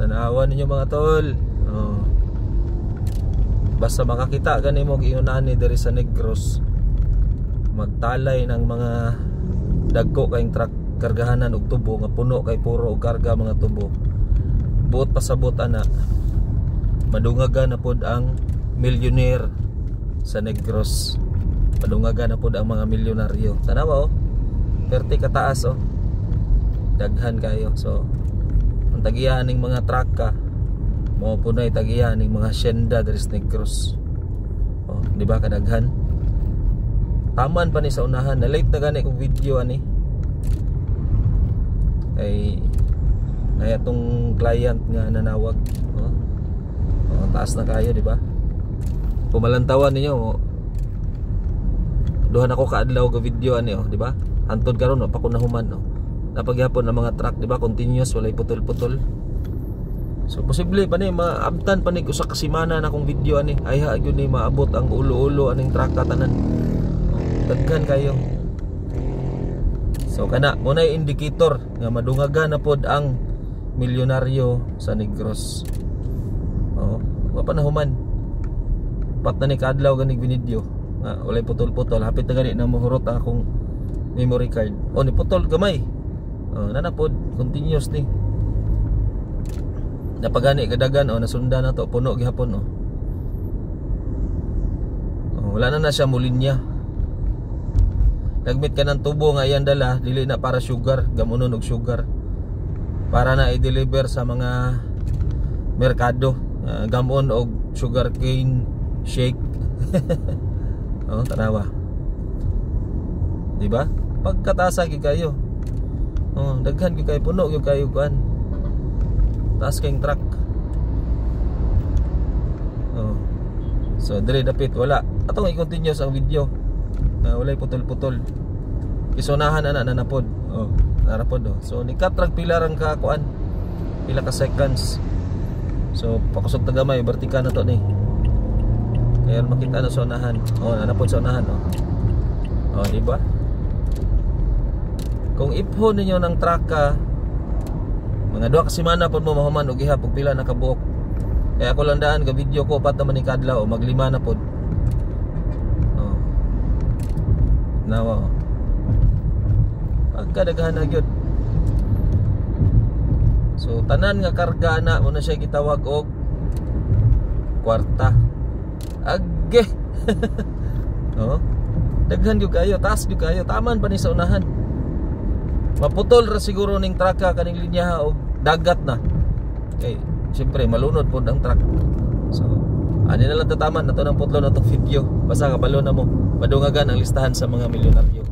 Tanawan ninyo mga tol. Oh. Basta makakita gani mo giunahan ni diri sa Negros, magtalay ng mga dagko kayong truck kargahanan og tubo nga puno kay puro og karga mga tubo. Buot pasabot ana. Madungaga na pod ang milyonero sa Negros. Madungaga na pod ang mga milyonaryo. Tanawa oh. Perti kataas oh. Daghan kayo. So ang tagihan ning mga truck ka mo punay tagihan ning mga hacienda diri sa Negros. Oh, di ba kadaghan? Taman pa ni sa unahan. Na late na gani kong video ani. Ay atong client nga nanawag. Oh. Oh, taas na kayo, di ba? Pumalantawan ninyo. Oh. Duhan ako kaadlaw ga video ani oh, di ba? Antod karon pa ko nahuman oh. Napagyapon ang mga truck, di ba? Continuous, walay putol-putol. So posible pa ni maabtan pa ni usa ka semana na kong video ani. Ay ha gyud ni maabot ang ulo-ulo aning truck tanan. Daghan kayo. So kana mo na indicator nga madungaga na pod ang milyonaryo sa Negros. Oh, wa pa nahuman. Pat na ni kadlaw ganig video. Nga walay putol-putol, hapit na gani na mahurot ang akong memory card. Oh, ni putol gamay. Oh, nanapod continuous ni. Napagani kadagan oh, nasunda na to puno gihapon oh. Oh, wala na siya mulinya. Nagmit ka ng tubo nga yan dala, dili na para sugar, gamunon og sugar. Para na i-deliver sa mga merkado, gamon og sugar cane shake. Oh, tanawa. Di ba? Pagkatasa gyud kayo. Oh, daghan gyud kayo puno gyud kayo kuan. Taas kayong truck. Oh. So dire dapit wala. Atong i-continue ang video. Walay putol-putol. Isunahan ana nanapod. Oh, narapod oh. So ni katrag pila rang ka kuan. Pila ka seconds. So pakusog tagamay vertikal na to ni. Kaya makita na sa unahan. Oh, nanapod sa unahan oh. Oh, di ba? Kung iphone ninyo ng truck ka, mga 2 ka semana po mo mahuman og ihap og pila na kabuok. Kaya ako lang daan ga video ko pat naman ni kadlaw o maglima na pod. Oh. Nawa. Pagkadaghan na gyud. So tanan nga karga na mo na siya gitawag og kwarta. Agge. Oh. Daghan gyud kayo, taas gyud kayo, taman pa ni sa unahan. Maputol ra siguro ning truck kaning linya og dagat na. Okay, siyempre malunod po ang truck. So, ani na lang tataman na to ng putlo na tong video. Basta kabalo na mo. Madungagan ang listahan sa mga milyonaryo.